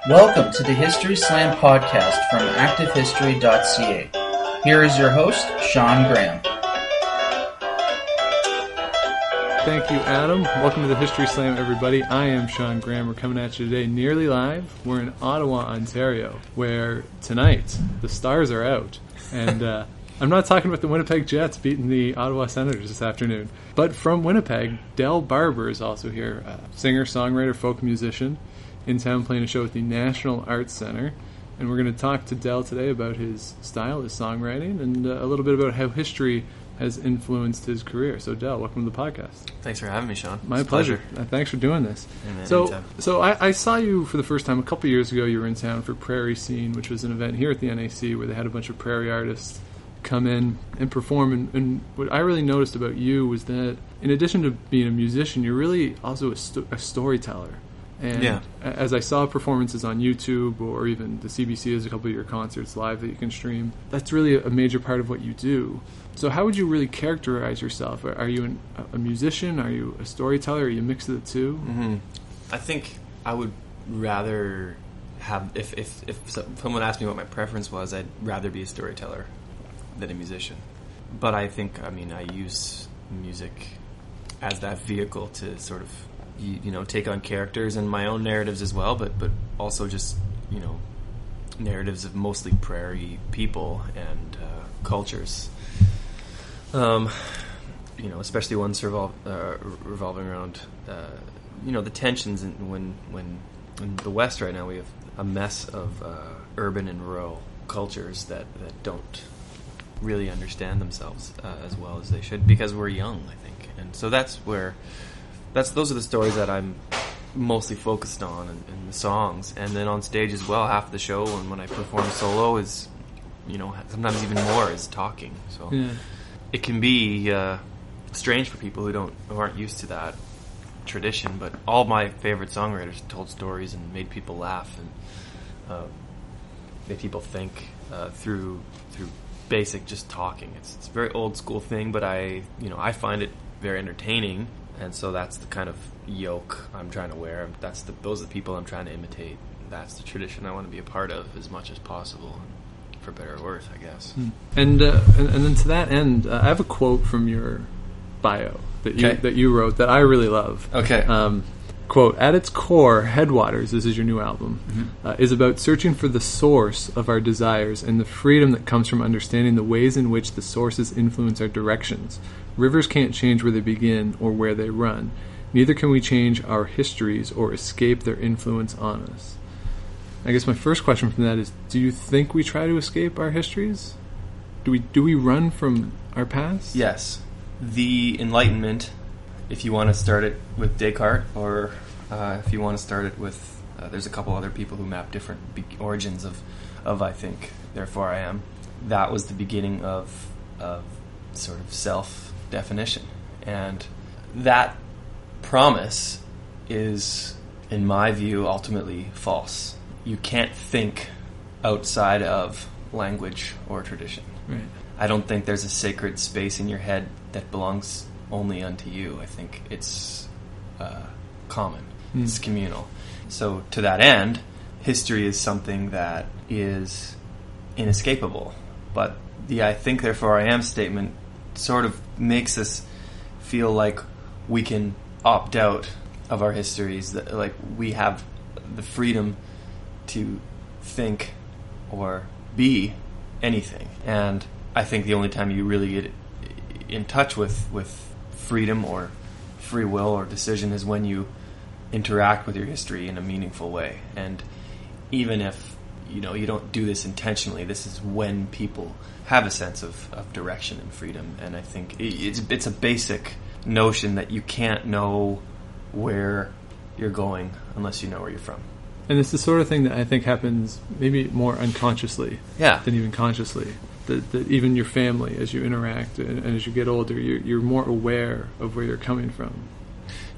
Welcome to the History Slam podcast from ActiveHistory.ca. Here is your host, Sean Graham. Thank you, Adam. Welcome to the History Slam, everybody. I am Sean Graham. We're coming at you today nearly live. We're in Ottawa, Ontario, where tonight the Stars are out. And I'm not talking about the Winnipeg Jets beating the Ottawa Senators this afternoon. But from Winnipeg, Barber is also here, singer, songwriter, folk musician, in town playing a show at the National Arts Centre. And we're going to talk to Del today about his style, his songwriting, and a little bit about how history has influenced his career. So, Del, welcome to the podcast. Thanks for having me, Sean. My pleasure. Thanks for doing this. Yeah, So I saw you for the first time a couple years ago. You were in town for Prairies Scene, which was an event here at the NAC where they had a bunch of prairie artists come in and perform. And what I really noticed about you was that in addition to being a musician, you're really also a storyteller. And as I saw performances on YouTube or even the CBC has a couple of your concerts live that you can stream, that's really a major part of what you do. So how would you really characterize yourself? Are you a musician? Are you a storyteller? Are you a mix of the two? Mm-hmm. I think I would rather have, if someone asked me what my preference was, I'd rather be a storyteller than a musician. But I think, I use music as that vehicle to sort of take on characters and my own narratives as well, but also just, narratives of mostly prairie people and cultures. Especially ones revolving around, the tensions when in the West right now we have a mess of urban and rural cultures that don't really understand themselves as well as they should because we're young, I think. And so those are the stories that I'm mostly focused on in the songs. And then on stage as well, half the show and when I perform solo is, sometimes even more is talking. So it can be strange for people who aren't used to that tradition. But all my favorite songwriters told stories and made people laugh and made people think through basic just talking. It's a very old school thing, but I find it very entertaining. And so that's the kind of yoke I'm trying to wear. Those are the people I'm trying to imitate. That's the tradition I want to be a part of as much as possible, for better or worse, I guess. And then to that end, I have a quote from your bio that you wrote that I really love. Okay. Quote, "At its core, Headwaters," this is your new album, is about searching for the source of our desires and the freedom that comes from understanding the ways in which the sources influence our directions. Rivers can't change where they begin or where they run. Neither can we change our histories or escape their influence on us. I guess my first question from that is, do you think we try to escape our histories? Do we run from our past? Yes. The Enlightenment, if you want to start it with Descartes, or if you want to start it with, there's a couple other people who map different origins of I think, therefore I am. That was the beginning of sort of self-definition. And that promise is, in my view, ultimately false. You can't think outside of language or tradition. Right. I don't think there's a sacred space in your head that belongs only unto you. I think it's common. It's communal. So to that end, history is something that is inescapable. But the "I think, therefore I am" statement sort of makes us feel like we can opt out of our histories, that like we have the freedom to think or be anything. And I think the only time you really get in touch with freedom or free will or decision is when you interact with your history in a meaningful way. And even if you don't do this intentionally, this is when people have a sense of direction and freedom. And I think it's a basic notion that you can't know where you're going unless you know where you're from. And it's the sort of thing that I think happens maybe more unconsciously than even consciously. That even your family, as you interact and as you get older, you're more aware of where you're coming from.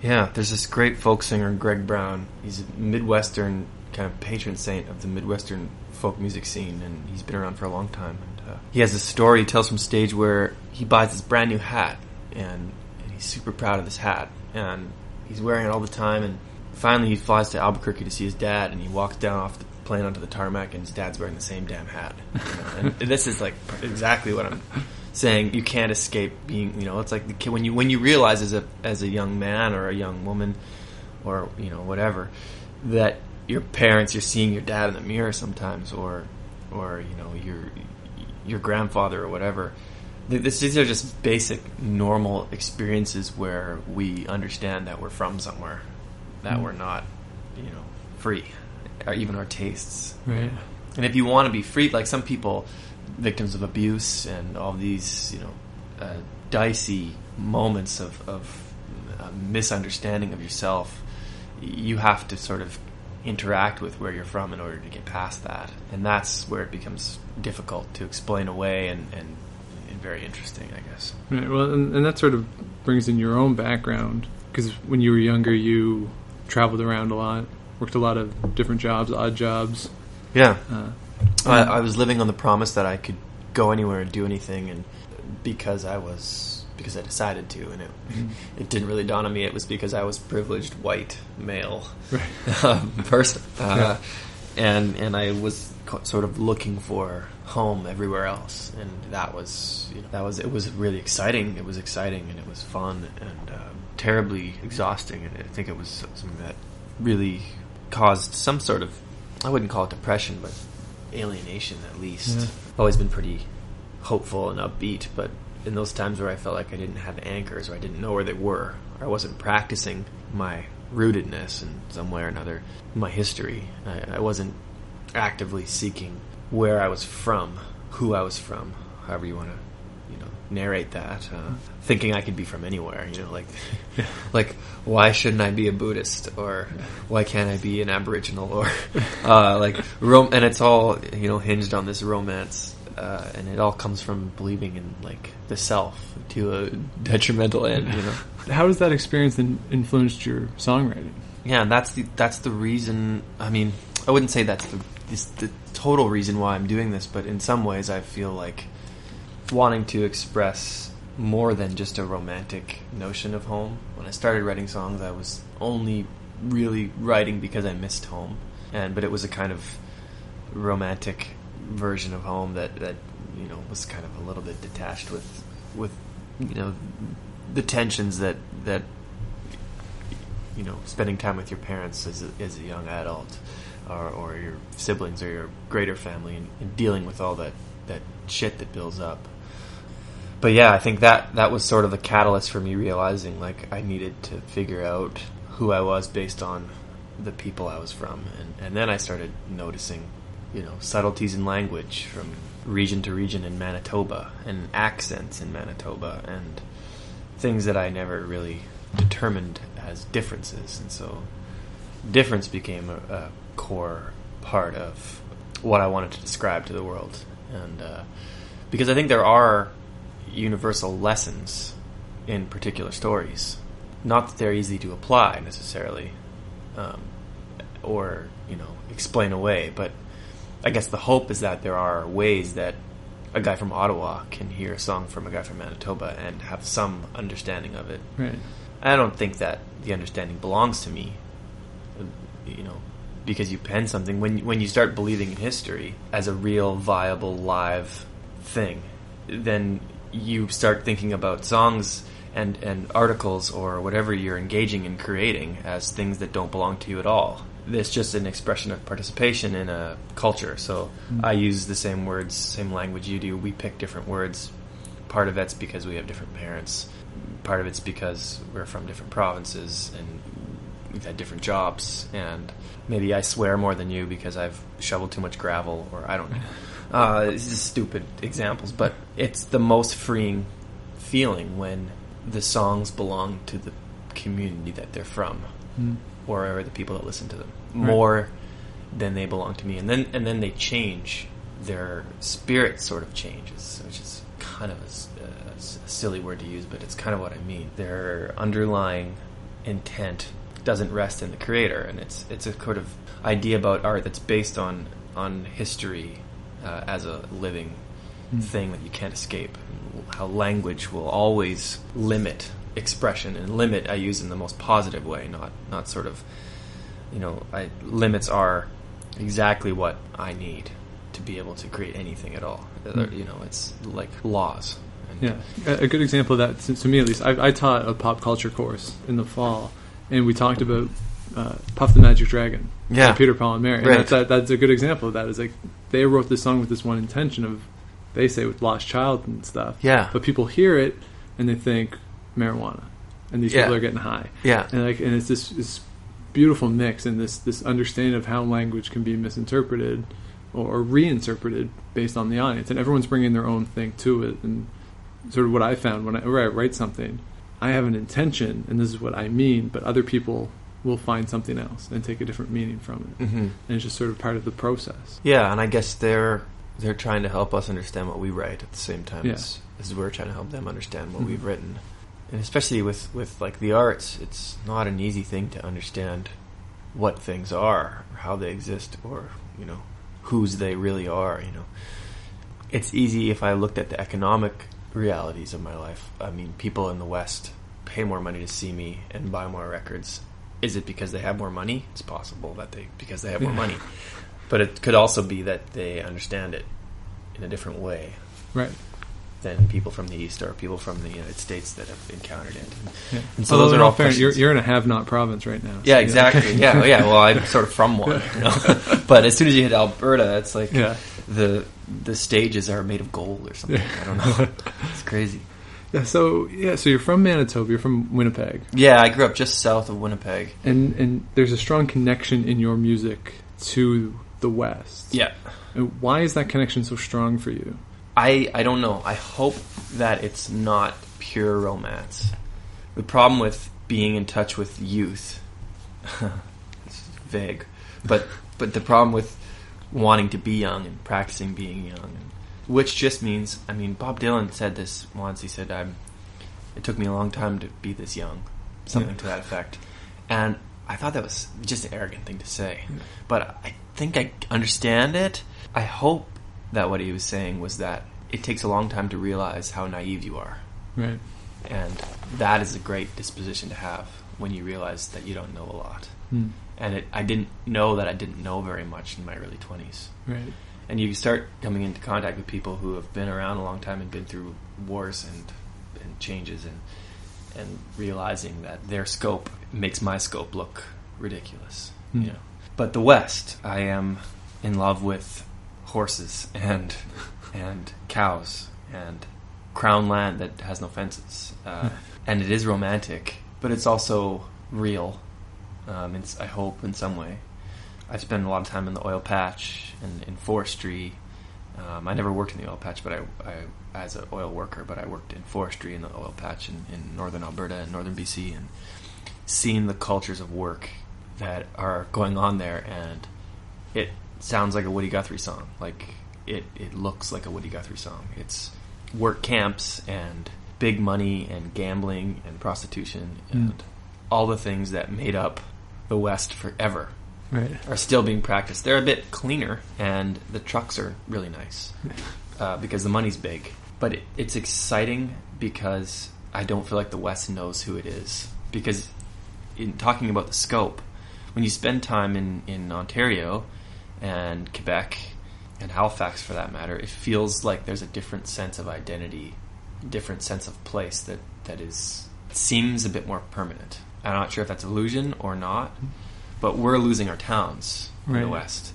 Yeah, there's this great folk singer, Greg Brown. He's a Midwestern kind of patron saint of the Midwestern folk music scene, and he's been around for a long time. And he has a story he tells from stage where he buys this brand new hat, and he he's super proud of this hat, and he's wearing it all the time. And finally, he flies to Albuquerque to see his dad, and he walks down off the plane onto the tarmac, and his dad's wearing the same damn hat. And this is like exactly what I'm saying. You can't escape being, it's like the kid when you realize as a young man or a young woman, or whatever, that your parents, you're seeing your dad in the mirror sometimes, or your grandfather or whatever. These are just basic, normal experiences where we understand that we're from somewhere, that we're not, free, or even our tastes. Right. And if you want to be free, like some people, victims of abuse and all these, dicey moments of misunderstanding of yourself, you have to sort of interact with where you're from in order to get past that. And that's where it becomes difficult to explain away and very interesting, I guess. Right. Well, and that sort of brings in your own background, because when you were younger, you traveled around a lot, worked a lot of different jobs, odd jobs. Yeah. I was living on the promise that I could go anywhere and do anything, and because I decided to, and it didn't really dawn on me it was because I was privileged white male person, and I was sort of looking for home everywhere else, and it was really exciting. It was exciting, and it was fun, and terribly exhausting, and I think it was something that really caused some sort of, I wouldn't call it depression, but alienation at least. Yeah. I've always been pretty hopeful and upbeat, but in those times where I felt like I didn't have anchors, or I didn't know where they were, or I wasn't practicing my rootedness in some way or another, my history, I wasn't actively seeking where I was from, who I was from, however you want to narrate that, thinking I could be from anywhere, like why shouldn't I be a Buddhist, or why can't I be an Aboriginal, or and it's all hinged on this romance, and it all comes from believing in like the self to a detrimental end. How has that experience influenced your songwriting? Yeah, that's the reason. I mean, I wouldn't say that's the total reason why I'm doing this, but in some ways I feel like wanting to express more than just a romantic notion of home. When I started writing songs, I was only really writing because I missed home, but it was a kind of romantic version of home that was kind of a little bit detached with the tensions that spending time with your parents as a young adult, or your siblings or your greater family, and dealing with all that shit that builds up. But yeah, I think that was sort of the catalyst for me realizing like I needed to figure out who I was based on the people I was from, and then I started noticing subtleties in language from region to region in Manitoba, and accents in Manitoba, and things that I never really determined as differences, and so difference became a core part of what I wanted to describe to the world, and because I think there are universal lessons in particular stories, not that they're easy to apply necessarily, or explain away, but I guess the hope is that there are ways that a guy from Ottawa can hear a song from a guy from Manitoba and have some understanding of it. Right. I don't think that the understanding belongs to me, because you pen something. When you start believing in history as a real, viable, live thing, then you start thinking about songs and articles or whatever you're engaging in creating as things that don't belong to you at all. It's just an expression of participation in a culture. So I use the same words, same language you do. We pick different words. Part of it's because we have different parents. Part of it's because we're from different provinces and we've had different jobs. And maybe I swear more than you because I've shoveled too much gravel, or I don't know. It's just stupid examples, but it's the most freeing feeling when the songs belong to the community that they're from. Or the people that listen to them, more than they belong to me, and then they change. Their spirit sort of changes, which is kind of a silly word to use, but it's kind of what I mean. Their underlying intent doesn't rest in the creator, and it's a sort of idea about art that's based on history as a living thing that you can't escape. How language will always limit expression, and limit I use in the most positive way, not sort of, limits are exactly what I need to be able to create anything at all. It's like laws. Yeah, a good example of that, to me at least, I taught a pop culture course in the fall, and we talked about Puff the Magic Dragon by Peter, Paul, and Mary. Right. And that's a good example of that. Is like they wrote this song with this one intention of, they say, with lost child and stuff. Yeah. But people hear it and they think marijuana, and these people are getting high. Yeah. And it's this beautiful mix, and this understanding of how language can be misinterpreted or reinterpreted based on the audience, and everyone's bringing their own thing to it. And sort of what I found when I write something, I have an intention, and this is what I mean, but other people will find something else and take a different meaning from it. Mm-hmm. And it's just sort of part of the process. Yeah, and I guess they're trying to help us understand what we write at the same time as we're trying to help them understand what we've written. And especially with like the arts, it's not an easy thing to understand what things are, or how they exist, or whose they really are. It's easy if I looked at the economic realities of my life. I mean, people in the West pay more money to see me and buy more records. Is it because they have more money? It's possible that because they have more money, but it could also be that they understand it in a different way, right, than people from the East or people from the United States that have encountered it. And so those are all fair. You're in a have-not province right now. Yeah, exactly. Yeah. Well, I'm sort of from one, But as soon as you hit Alberta, it's like the stages are made of gold or something. I don't know. It's crazy. So you're from Manitoba. You're from Winnipeg. Yeah, I grew up just south of Winnipeg. And there's a strong connection in your music to the West. Yeah. And why is that connection so strong for you? I don't know. I hope that it's not pure romance. The problem with being in touch with youth, it's vague, but the problem with wanting to be young and practicing being young, which just means, Bob Dylan said this once. He said, it took me a long time to be this young, something to that effect. And I thought that was just an arrogant thing to say. But I think I understand it. I hope that what he was saying was that it takes a long time to realize how naive you are. Right. And that is a great disposition to have when you realize that you don't know a lot. And I didn't know that I didn't know very much in my early 20s. Right. And you start coming into contact with people who have been around a long time and been through wars and changes and realizing that their scope makes my scope look ridiculous. But the West, I am in love with horses and cows and crown land that has no fences. And it is romantic, but it's also real. I hope in some way. I spend a lot of time in the oil patch and in forestry. I never worked in the oil patch, but I as an oil worker, but I worked in forestry in the oil patch in northern Alberta and northern BC, and seeing the cultures of work that are going on there, and it sounds like a Woody Guthrie song. Like it looks like a Woody Guthrie song. It's work camps and big money and gambling and prostitution and all the things that made up the West forever. Right. Are still being practiced. They're a bit cleaner, and the trucks are really nice because the money's big. But it's exciting because I don't feel like the West knows who it is. Because in talking about the scope, when you spend time in Ontario and Quebec and Halifax for that matter, it feels like there's a different sense of identity, different sense of place that seems a bit more permanent. I'm not sure if that's illusion or not. But we're losing our towns in the West.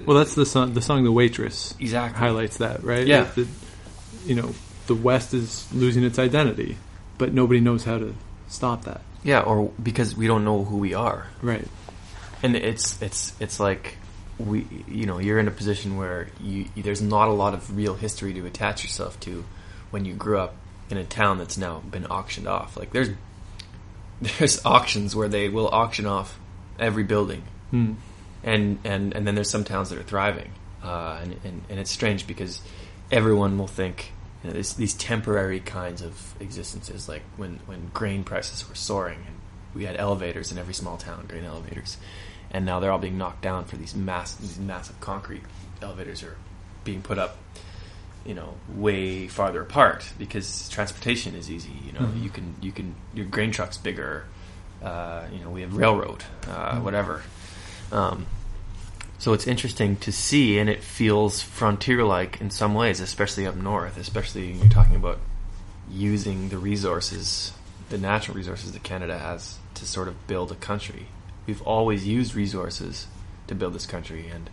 Well, that's the song "The Waitress" exactly highlights that, right? Yeah. The West is losing its identity, but nobody knows how to stop that. Yeah, or because we don't know who we are. Right. And it's like you're in a position where there's not a lot of real history to attach yourself to when you grew up in a town that's now been auctioned off. Like there's auctions where they will auction off every building, and then there's some towns that are thriving, and it's strange because everyone will think these temporary kinds of existences, like when grain prices were soaring and we had elevators in every small town, grain elevators, and now they're all being knocked down for these massive concrete elevators are being put up way farther apart because transportation is easy. You can your grain truck's bigger. We have railroad, whatever. So it's interesting to see, and it feels frontier-like in some ways, especially up north. Especially when you're talking about using the resources, the natural resources that Canada has to sort of build a country. We've always used resources to build this country, and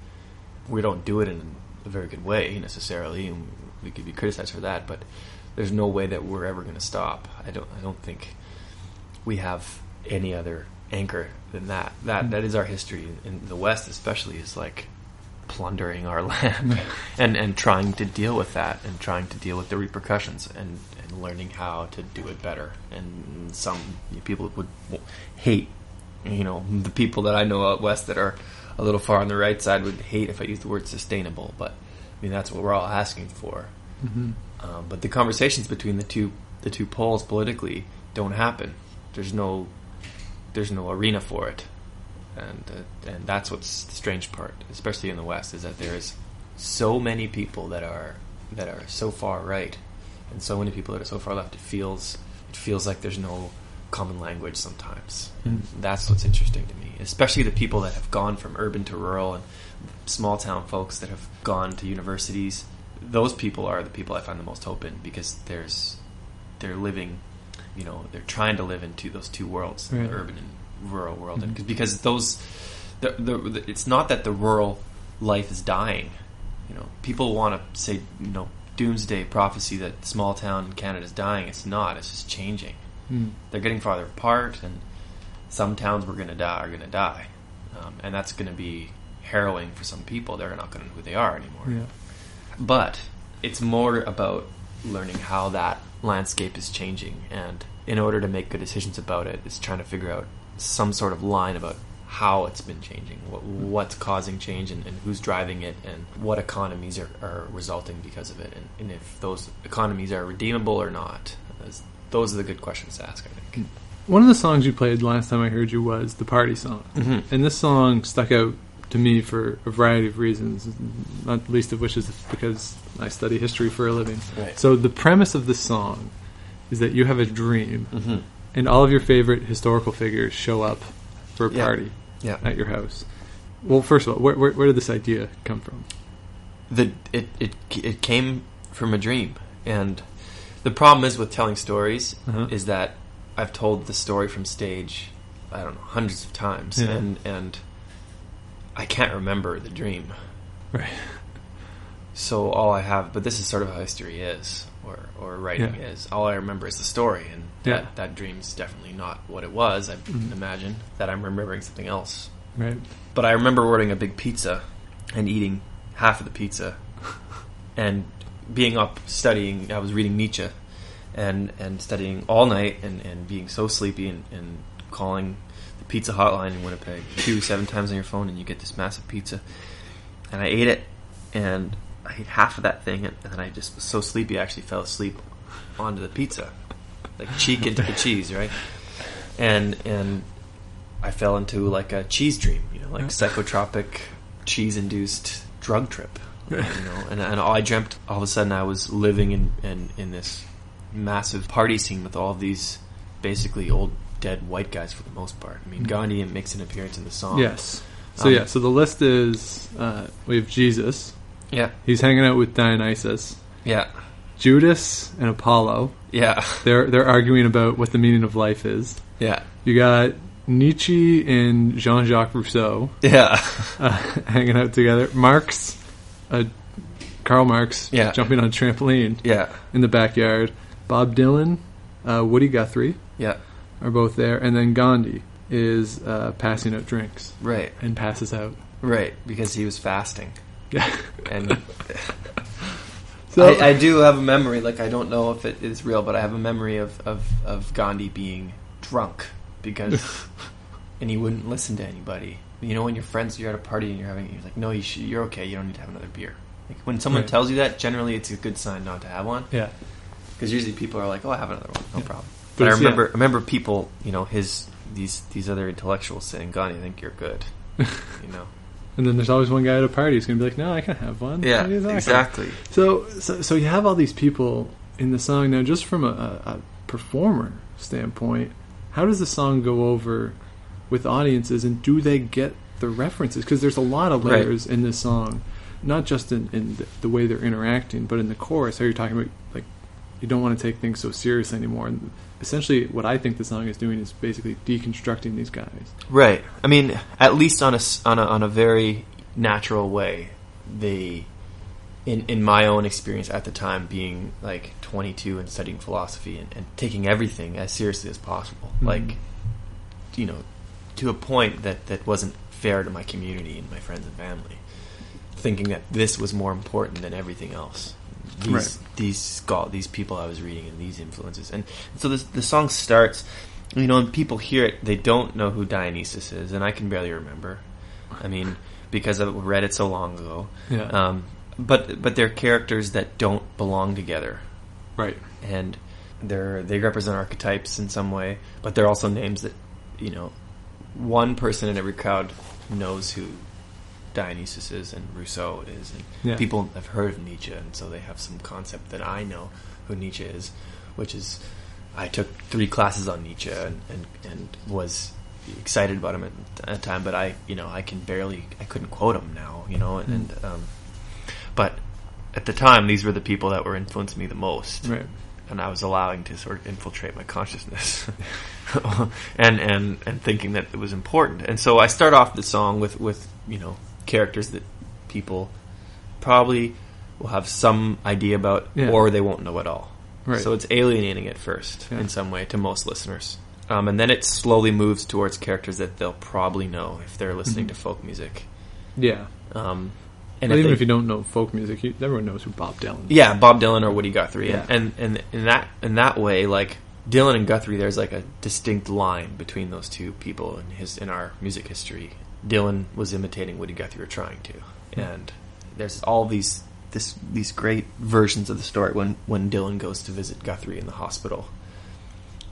we don't do it in a very good way necessarily, and we could be criticized for that. But there's no way that we're ever going to stop. I don't think we have any other anchor than that. That is our history in the West, especially, is like plundering our land and trying to deal with that, and trying to deal with the repercussions, and learning how to do it better. And some people would hate, the people that I know out west that are a little far on the right side would hate if I use the word sustainable, but I mean that's what we're all asking for. But the conversations between the two poles politically don't happen. There's no arena for it, and that's what's the strange part, especially in the West, is that there is so many people that are so far right, and so many people that are so far left. It feels like there's no common language sometimes. That's what's interesting to me, especially the people that have gone from urban to rural, and small town folks that have gone to universities. Those people are the people I find the most hope in, because they're living, they're trying to live into those two worlds, right. The urban and rural world. And because those, it's not that the rural life is dying. People want to say, doomsday prophecy that small town Canada is dying. It's not. It's just changing. They're getting farther apart, and some towns are going to die, and that's going to be harrowing for some people. They're not going to know who they are anymore. Yeah. But it's more about learning how that landscape is changing, and in order to make good decisions about it, it's trying to figure out some sort of line about how it's been changing, what's causing change, and who's driving it, and what economies are resulting because of it, and if those economies are redeemable or not. Those are the good questions to ask, I think. One of the songs you played last time I heard you was the party song. And this song stuck out to me for a variety of reasons, not least of which is because I study history for a living. Right. So the premise of the song is that you have a dream, and all of your favorite historical figures show up for a party at your house. Well, first of all, where did this idea come from? It came from a dream, and the problem is with telling stories is that I've told the story from stage, I don't know, hundreds of times, and I can't remember the dream. Right. So all I have, but this is sort of how history is, or writing is. All I remember is the story, and that dream's definitely not what it was. I imagine that I'm remembering something else. Right. But I remember ordering a big pizza and eating half of the pizza, and being up studying. I was reading Nietzsche, and studying all night, and being so sleepy, and calling the pizza hotline in Winnipeg 7 times on your phone, and you get this massive pizza. And I ate it, and I ate half of that thing, and then I just was so sleepy I actually fell asleep onto the pizza, like cheek into the cheese, right? And I fell into like a cheese dream, like psychotropic cheese-induced drug trip, and I dreamt all of a sudden I was living in this massive party scene with all of these basically old dead white guys for the most part. I mean, Gandhi makes an appearance in the song. Yes. So so the list is we have Jesus. Yeah. He's hanging out with Dionysus. Yeah. Judas and Apollo. Yeah. They're arguing about what the meaning of life is. Yeah. You got Nietzsche and Jean-Jacques Rousseau. Yeah. Hanging out together. Karl Marx. Yeah. Jumping on a trampoline. Yeah. In the backyard. Bob Dylan, Woody Guthrie. Yeah. Are both there, and then Gandhi is passing out drinks. Right. And passes out. Right, because he was fasting. Yeah. And so I do have a memory, like I don't know if it is real, but I have a memory of Gandhi being drunk because and he wouldn't listen to anybody. When you're at a party and you're like, no, you're okay, you don't need to have another beer. Like when someone tells you that, generally it's a good sign not to have one. Yeah. Because usually people are like, oh, I have another one, no problem. But I remember people, these other intellectuals saying, Gandhi, I think you're good. And then there's always one guy at a party who's going to be like, no, I can't have one. Yeah, What are you talking exactly. about? So you have all these people in the song. Now, just from a performer standpoint, how does the song go over with audiences, and do they get the references? Because there's a lot of layers in this song, not just in the way they're interacting, but in the chorus, how you're talking about, like, you don't want to take things so seriously anymore. And essentially, what I think the song is doing is basically deconstructing these guys. Right. I mean, at least on a very natural way. They, in my own experience at the time, being like 22 and studying philosophy and taking everything as seriously as possible, like, you know, to a point that wasn't fair to my community and my friends and family, thinking that this was more important than everything else. These people I was reading and these influences. And so the song starts, you know, and people hear it, they don't know who Dionysus is, and I can barely remember. I mean, because I've read it so long ago. Yeah. But they're characters that don't belong together. Right. And they represent archetypes in some way, but they're also names that, you know, one person in every crowd knows who Dionysus is and Rousseau is, and people have heard of Nietzsche, and so they have some concept that I know who Nietzsche is, which is, I took 3 classes on Nietzsche and was excited about him at the time, but I couldn't quote him now, you know, but at the time these were the people that were influencing me the most, right. And I was allowing to sort of infiltrate my consciousness and thinking that it was important. And so I start off the song with you know, characters that people probably will have some idea about, or they won't know at all. Right. So it's alienating at first in some way to most listeners. And then it slowly moves towards characters that they'll probably know if they're listening to folk music. Yeah. And even if you don't know folk music, everyone knows who Bob Dylan is. Yeah, Bob Dylan or Woody Guthrie. Yeah. And in that way, like, Dylan and Guthrie, there's like a distinct line between those two people in our music history. Dylan was imitating Woody Guthrie, or trying to. And there's all these great versions of the story when Dylan goes to visit Guthrie in the hospital.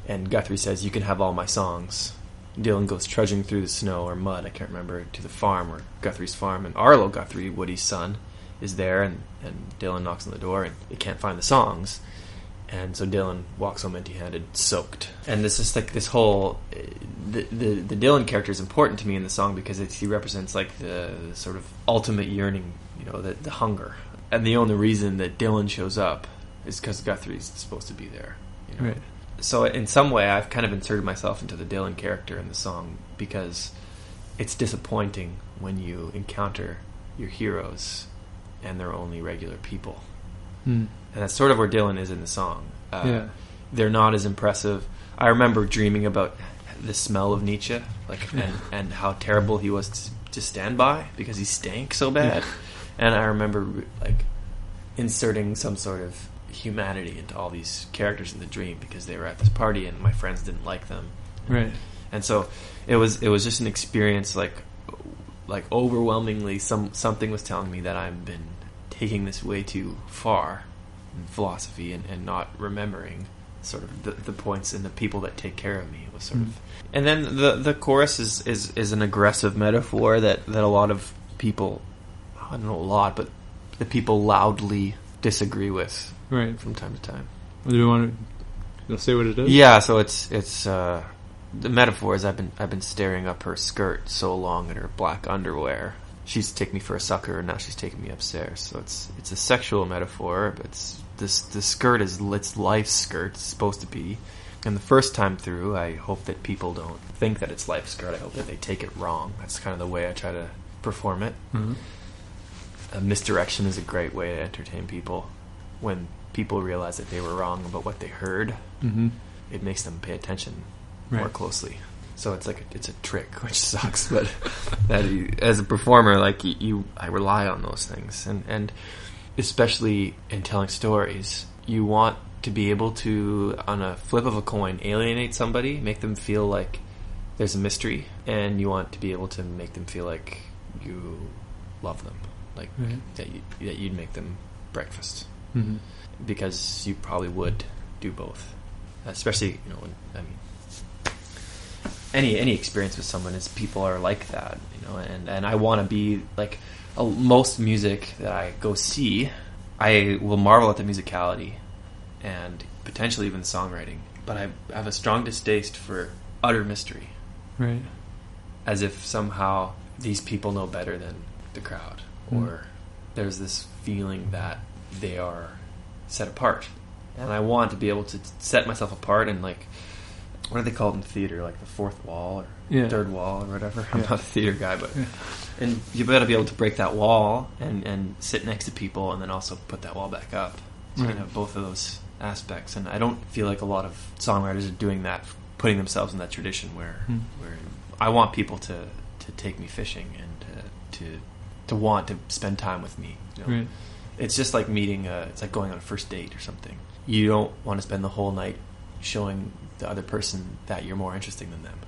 And Guthrie says, "You can have all my songs." Dylan goes trudging through the snow or mud, I can't remember, to the farm, or Guthrie's farm. And Arlo Guthrie, Woody's son, is there, and Dylan knocks on the door, and they can't find the songs. And so Dylan walks home empty-handed, soaked. And this is like this whole... The Dylan character is important to me in the song because he represents like the sort of ultimate yearning, you know, the hunger. And the only reason that Dylan shows up is because Guthrie's supposed to be there, you know? Right. So in some way, I've kind of inserted myself into the Dylan character in the song because it's disappointing when you encounter your heroes and they're only regular people. And that's sort of where Dylan is in the song. They're not as impressive. I remember dreaming about the smell of Nietzsche, like, and how terrible he was to stand by because he stank so bad. And I remember like inserting some sort of humanity into all these characters in the dream because they were at this party and my friends didn't like them. Right. And so it was just an experience like overwhelmingly something was telling me that I've been taking this way too far in philosophy and not remembering sort of the points and the people that take care of me. It was sort of, and then the chorus is an aggressive metaphor that a lot of people, I don't know a lot, but the people loudly disagree with. Right. From time to time. Do you want to say what it is? Yeah, so it's the metaphor is I've been staring up her skirt so long in her black underwear. She used to take me for a sucker, and now she's taking me upstairs. So it's a sexual metaphor, but the skirt is its life's skirt. It's supposed to be. And the first time through, I hope that people don't think that it's life's skirt. I hope that they take it wrong. That's kind of the way I try to perform it. Misdirection is a great way to entertain people. When people realize that they were wrong about what they heard, it makes them pay attention more closely. So it's like it's a trick, which sucks, but as a performer, like I rely on those things, and especially in telling stories, you want to be able to, on a flip of a coin, alienate somebody, make them feel like there's a mystery, and you want to be able to make them feel like you love them, like that you'd make them breakfast. Because you probably would do both, especially any experience with someone is people are like that, you know, and I want to be like most music that I go see, I will marvel at the musicality and potentially even the songwriting, but I have a strong distaste for utter mystery. Right. As if somehow these people know better than the crowd, or there's this feeling that they are set apart. And I want to be able to set myself apart and, like, what do they call it in theater? Like the fourth wall or third wall or whatever. I'm not a theater guy, but and you got to be able to break that wall and sit next to people and then also put that wall back up. So you can have both of those aspects. And I don't feel like a lot of songwriters are doing that, putting themselves in that tradition where I want people to take me fishing and to want to spend time with me. You know? Right. It's just like meeting. It's like going on a first date or something. You don't want to spend the whole night showing the other person that you're more interesting than them.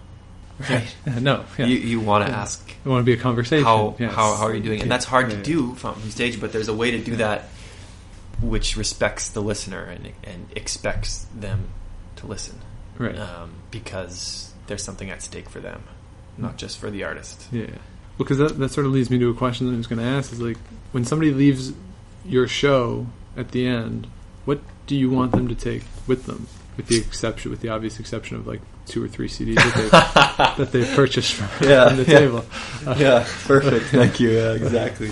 Right? No. Yeah. You want to ask. You want to be a conversation. How are you doing? And that's hard to do from stage, but there's a way to do that which respects the listener and expects them to listen. Right. Because there's something at stake for them, not just for the artist. Yeah. Because that sort of leads me to a question that I was going to ask is, like, when somebody leaves your show at the end, what do you want them to take with them? With the obvious exception of like 2 or 3 CDs that they've purchased from the table. Perfect. Thank you. Yeah, exactly.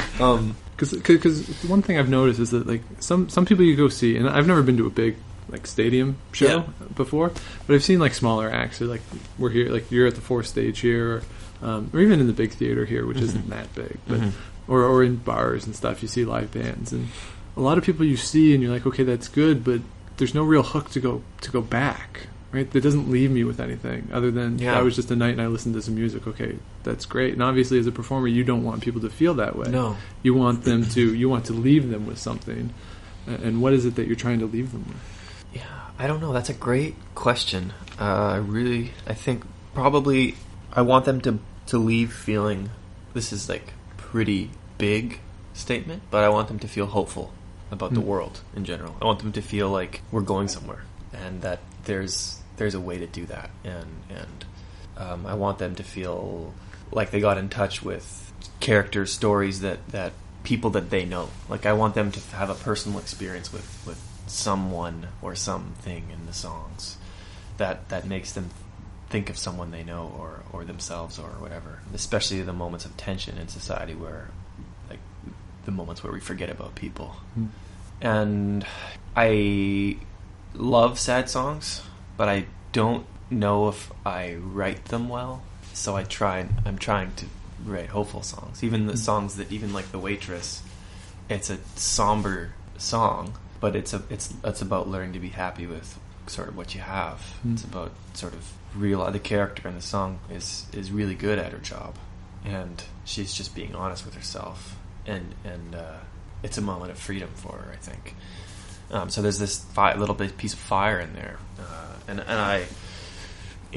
Because one thing I've noticed is that, like, some people you go see, and I've never been to a big like stadium show before, but I've seen like smaller acts. So, like, we're here, like you're at the 4th stage here, or even in the big theater here, which isn't that big, but or in bars and stuff, you see live bands, and a lot of people you see and you're like, okay, that's good, but there's no real hook to go back, right? That doesn't leave me with anything other than that was just a night and I listened to some music. Okay, that's great. And obviously, as a performer, you don't want people to feel that way. No, you want to leave them with something. And what is it that you're trying to leave them with? Yeah, I don't know. That's a great question. I think probably I want them to leave feeling, this is like pretty big statement, but I want them to feel hopeful about the world in general. I want them to feel like we're going somewhere and that there's a way to do that, and I want them to feel like they got in touch with characters, stories that people that they know. Like, I want them to have a personal experience with someone or something in the songs that makes them think of someone they know or themselves or whatever, especially the moments of tension in society where, like, the moments where we forget about people. And I love sad songs, but I don't know if I write them well. So I'm trying to write hopeful songs. Even the songs that, even like The Waitress, it's a somber song, but it's about learning to be happy with sort of what you have. It's about sort of the character in the song is really good at her job, and she's just being honest with herself, and it's a moment of freedom for her, I think. So there's this little bit piece of fire in there, and I,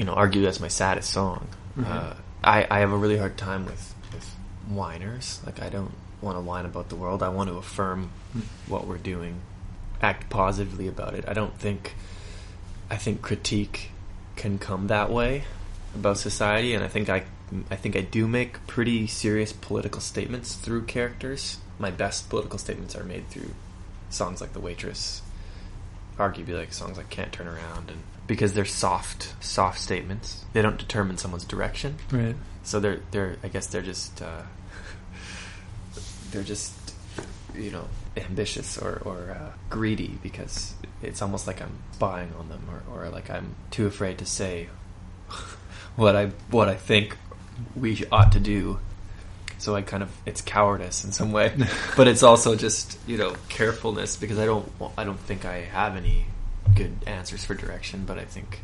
argue that's my saddest song. I have a really hard time with whiners. Like, I don't want to whine about the world. I want to affirm what we're doing, act positively about it. I think critique can come that way about society, and I think I do make pretty serious political statements through characters. My best political statements are made through songs like The Waitress, arguably like songs like Can't Turn Around, and because they're soft statements. They don't determine someone's direction. Right. So they're I guess they're just ambitious or greedy, because it's almost like I'm spying on them, or like I'm too afraid to say what I think we ought to do. So it's cowardice in some way, but it's also just, carefulness, because I don't think I have any good answers for direction, but I think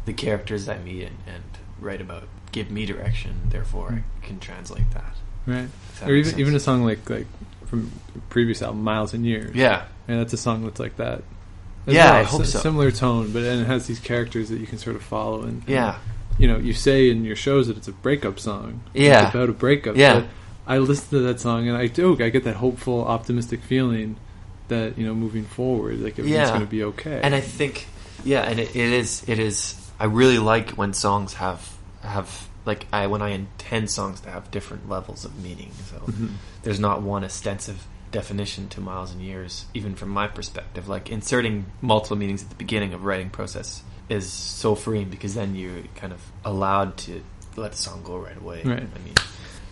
the characters I meet and write about give me direction, therefore I can translate that. Right. Or even a song like from the previous album, Miles and Years. Yeah. And that's a song that's like that. I hope so. Similar tone, and it has these characters that you can sort of follow. And you say in your shows that it's a breakup song. Yeah. It's about a breakup. Yeah. But I listen to that song and I get that hopeful, optimistic feeling that, moving forward, like everything's going to be okay. And I think, and it is, I really like when songs have have, like, when I intend songs to have different levels of meaning. So there's not one ostensive definition to miles and years, even from my perspective. Like, inserting multiple meanings at the beginning of writing process is so freeing, because then you're kind of allowed to let the song go right away. Right. I mean,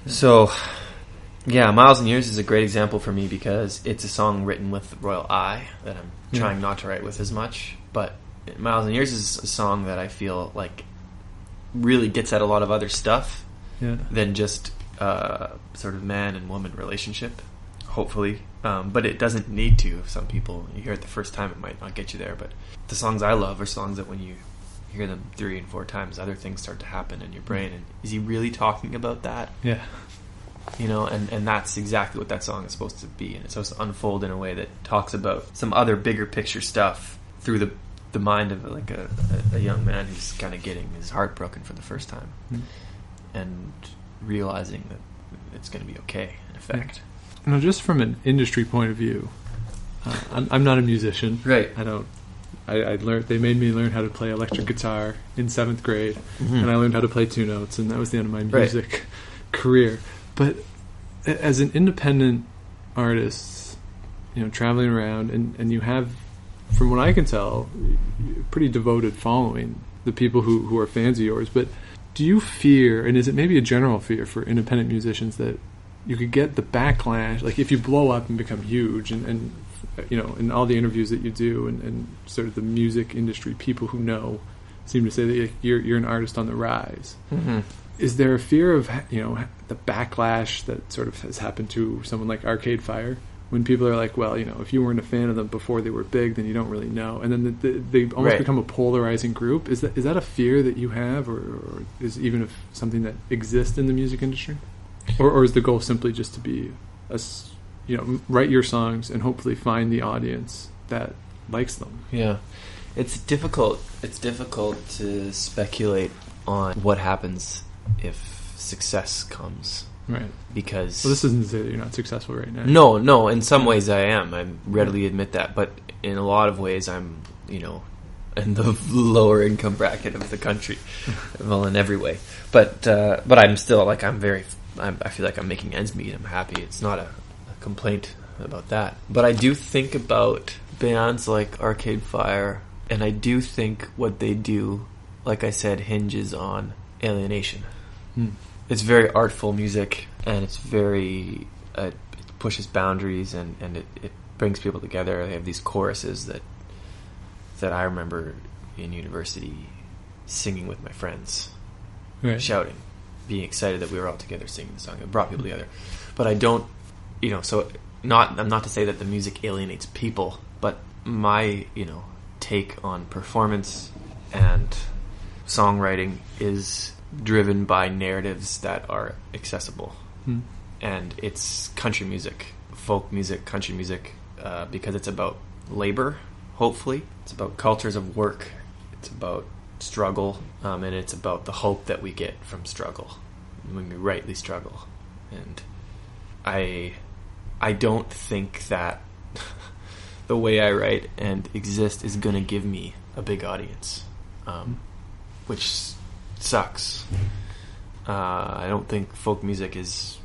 so yeah, Miles and Years is a great example for me, because it's a song written with the royal I that I'm trying not to write with as much. But Miles and Years is a song that I feel like really gets at a lot of other stuff than just sort of man and woman relationship, hopefully. But it doesn't need to. Some people, you hear it the first time, it might not get you there. But the songs I love are songs that when you hear them 3 and 4 times, other things start to happen in your brain. And is he really talking about that? Yeah. You know, and that's exactly what that song is supposed to be. And it's supposed to unfold in a way that talks about some other bigger picture stuff through the mind of like a young man who's kind of getting his heart broken for the first time and realizing that it's going to be okay, in effect. Now, just from an industry point of view, I'm not a musician. Right. I learned, they made me learn how to play electric guitar in 7th grade, and I learned how to play 2 notes, and that was the end of my music career. But as an independent artist, you know, traveling around, and you have, from what I can tell, a pretty devoted following, the people who are fans of yours. But do you fear, and is it maybe a general fear for independent musicians, that you could get the backlash, like if you blow up and become huge, and you know, in all the interviews that you do, and sort of the music industry, people who know seem to say that you're an artist on the rise. Is there a fear of, you know, the backlash that sort of has happened to someone like Arcade Fire, when people are like, well, you know, if you weren't a fan of them before they were big, then you don't really know, and then they almost become a polarizing group? Is that a fear that you have, or is even something that exists in the music industry, or is the goal simply just to be you know, write your songs and hopefully find the audience that likes them? Yeah, it's difficult to speculate on what happens if success comes. Right. Because... Well, this isn't to say that you're not successful right now. No, in some ways I am. I readily admit that. But in a lot of ways I'm, you know, in the lower income bracket of the country. Well, in every way. But I'm still, like, I feel like I'm making ends meet. I'm happy. It's not a complaint about that. But I do think about bands like Arcade Fire, and I do think what they do, like I said, hinges on alienation. It's very artful music, and it's very it pushes boundaries, and it brings people together. They have these choruses that I remember in university singing with my friends, shouting, being excited that we were all together singing the song. It brought people together. But I don't, you know, so I'm not to say that the music alienates people, but my, you know, take on performance and songwriting is driven by narratives that are accessible. And it's country music, folk music, country music, because it's about labor, hopefully. It's about cultures of work. It's about struggle, and it's about the hope that we get from struggle when we rightly struggle. And I don't think that the way I write and exist is going to give me a big audience, which sucks. I don't think folk music is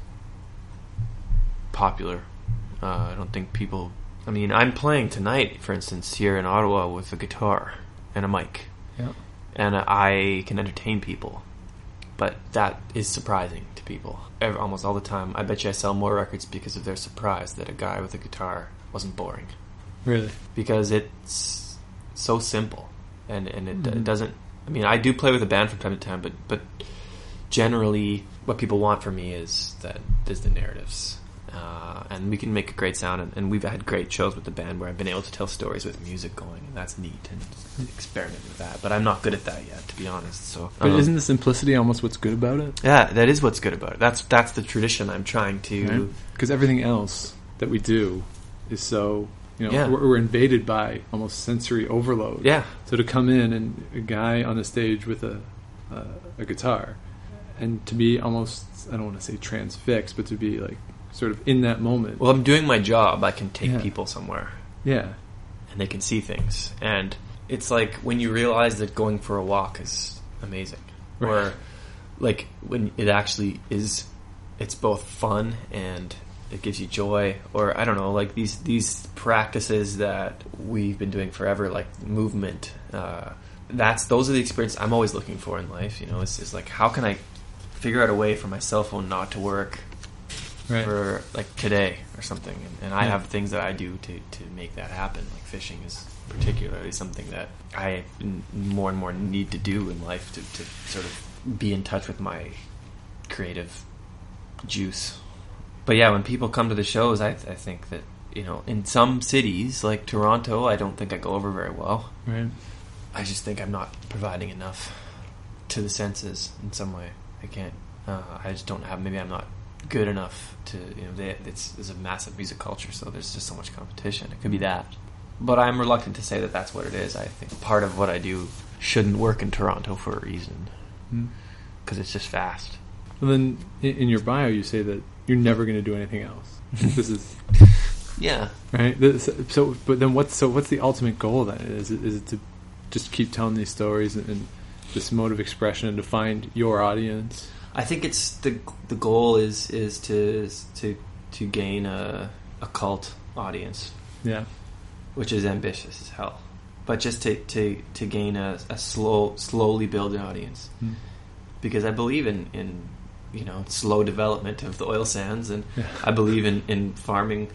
popular. I don't think people... I mean, I'm playing tonight, for instance, here in Ottawa with a guitar and a mic. Yeah. And I can entertain people. But that is surprising to people. Almost all the time. I bet you I sell more records because of their surprise that a guy with a guitar wasn't boring. Really? Because it's so simple. And it doesn't... I mean, I do play with a band from time to time, but generally what people want from me is the narratives. And we can make a great sound, and we've had great shows with the band where I've been able to tell stories with music going, and that's neat, and experiment with that. But I'm not good at that yet, to be honest. So, but isn't the simplicity almost what's good about it? Yeah, that is what's good about it. That's the tradition I'm trying to... Because everything else that we do is so... You know, we're invaded by almost sensory overload. Yeah. So to come in and a guy on the stage with a guitar, and to be almost, I don't want to say transfixed, but to be like sort of in that moment. Well, I'm doing my job. I can take people somewhere. Yeah. And they can see things. And it's like when you realize that going for a walk is amazing. Right. Or like when it actually is, it's both fun and it gives you joy, or I don't know, like these practices that we've been doing forever, like movement. Those are the experiences I'm always looking for in life. It's like, how can I figure out a way for my cell phone not to work for like today or something? And I have things that I do to make that happen. Like fishing is particularly something that I more and more need to do in life to sort of be in touch with my creative juice. But yeah, when people come to the shows, I think that, in some cities like Toronto, I don't think I go over very well. Right. I just think I'm not providing enough to the senses in some way. I can't. I just don't have. Maybe I'm not good enough to. There's a massive music culture, so there's just so much competition. It could be that. But I'm reluctant to say that that's what it is. I think part of what I do shouldn't work in Toronto for a reason, because it's just fast. And then in your bio, you say that you're never going to do anything else. This is right. But then what's the ultimate goal then? Is it to just keep telling these stories and this mode of expression and to find your audience? I think it's the goal is to gain a cult audience. Yeah. Which is ambitious as hell, but just to gain a slowly building audience, because I believe in slow development of the oil sands, and I believe in farming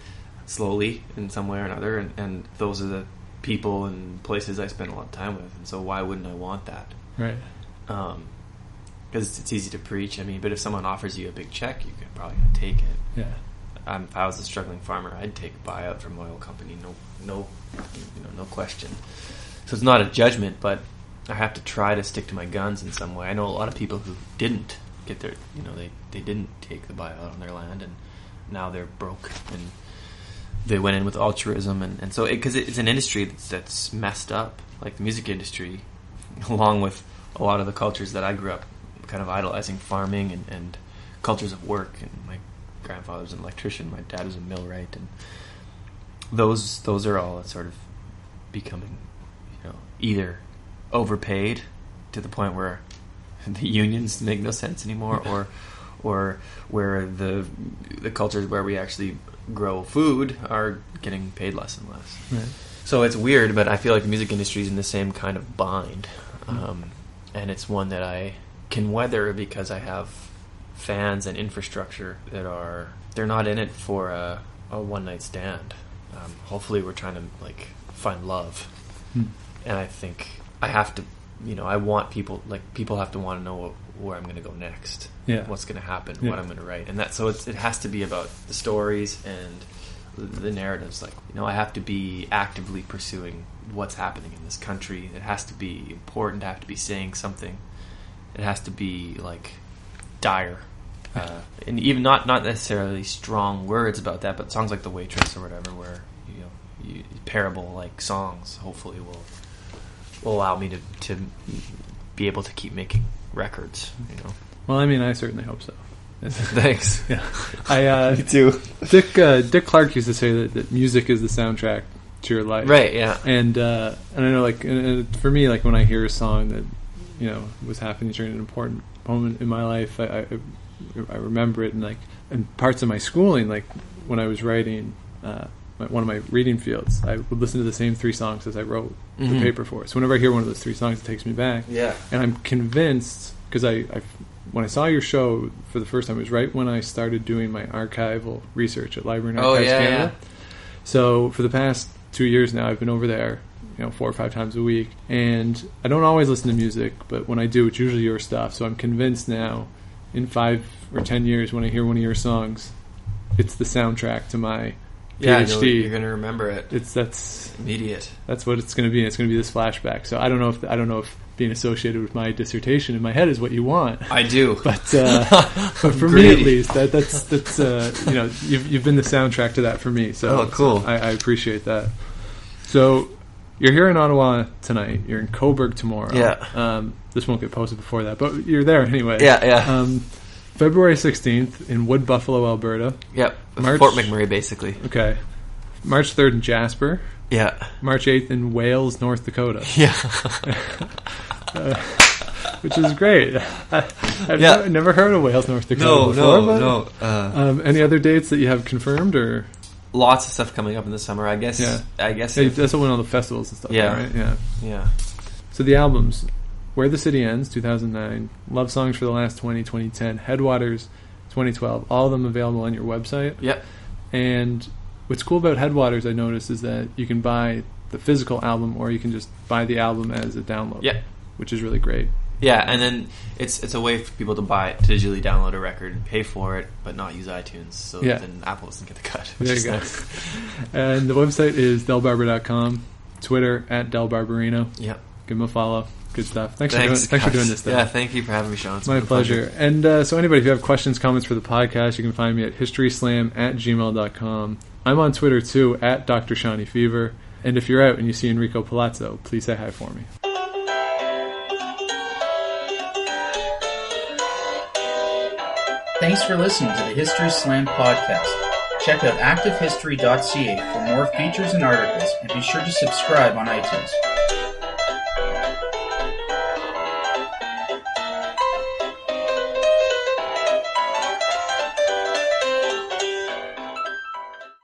slowly in some way or another, and those are the people and places I spend a lot of time with, and so why wouldn't I want that? Right. Because it's easy to preach. I mean, but if someone offers you a big check, you're probably going to take it. Yeah. If I was a struggling farmer, I'd take a buyout from an oil company, no question. So it's not a judgment, but I have to try to stick to my guns in some way. I know a lot of people who didn't get their, they didn't take the buyout on their land, and now they're broke, and they went in with altruism, and so because it's an industry that's messed up, like the music industry, along with a lot of the cultures that I grew up kind of idolizing, farming and cultures of work. And my grandfather was an electrician, my dad was a millwright, and those are all sort of becoming, either overpaid to the point where the unions make no sense anymore, or where the cultures where we actually grow food are getting paid less and less. Right. So it's weird, but I feel like the music industry is in the same kind of bind, and it's one that I can weather because I have fans and infrastructure they're not in it for a one night stand. Hopefully, we're trying to find love, and I think I have to. I want people have to want to know where I'm going to go next. Yeah. What's going to happen, what I'm going to write. And that, so it has to be about the stories and the narratives. I have to be actively pursuing what's happening in this country. It has to be important. I have to be saying something. It has to be dire. And even not necessarily strong words about that, but songs like The Waitress or whatever, where, parable-like songs, hopefully will allow me to be able to keep making records. Well, I mean, I certainly hope so. Thanks. Yeah, me too. Dick Clark used to say that music is the soundtrack to your life. Right. Yeah. And I know, and for me, when I hear a song that was happening during an important moment in my life, I remember it, and parts of my schooling, when I was writing. One of my reading fields, I would listen to the same 3 songs as I wrote the paper for. So whenever I hear one of those 3 songs, it takes me back. Yeah. And I'm convinced, because when I saw your show for the first time, it was right when I started doing my archival research at Library and Archives Canada. Yeah. So for the past 2 years now, I've been over there, 4 or 5 times a week. And I don't always listen to music, but when I do, it's usually your stuff. So I'm convinced now, in 5 or 10 years, when I hear one of your songs, it's the soundtrack to my PhD. You're going to remember it. That's immediate. That's what it's going to be. It's going to be this flashback. So I don't know if being associated with my dissertation in my head is what you want. I do, but for me at least, that's you've been the soundtrack to that for me. So cool. I appreciate that. So you're here in Ottawa tonight. You're in Cobourg tomorrow. Yeah. This won't get posted before that, but you're there anyway. Yeah. February 16th in Wood Buffalo, Alberta. Yep. Fort McMurray, basically. Okay. March 3rd in Jasper. Yeah. March 8th in Wales, North Dakota. Yeah. which is great. I've never heard of Wales, North Dakota before. Any other dates that you have confirmed, or lots of stuff coming up in the summer? I guess. That's when all the festivals and stuff. Yeah, right? Yeah. So the albums: Where the City Ends, 2009; Love Songs for the Last 2010; Headwaters, 2012. All of them available on your website. Yep. And what's cool about Headwaters, I noticed, is that you can buy the physical album, or you can just buy the album as a download. Yeah. Which is really great. Yeah, and then it's a way for people to buy it, to digitally download a record and pay for it, but not use iTunes, so then Apple doesn't get the cut. There you go. And the website is delbarber.com, Twitter @delbarberino. Yep. Give them a follow. Good stuff. Thanks for doing this, though. Yeah, thank you for having me, Sean. It's my pleasure. And so anybody, if you have questions, comments for the podcast, you can find me at historyslam@gmail.com. I'm on Twitter, too, @Dr. Shawnee Fever. And if you're out and you see Enrico Palazzo, please say hi for me. Thanks for listening to the History Slam podcast. Check out ActiveHistory.ca for more features and articles, and be sure to subscribe on iTunes.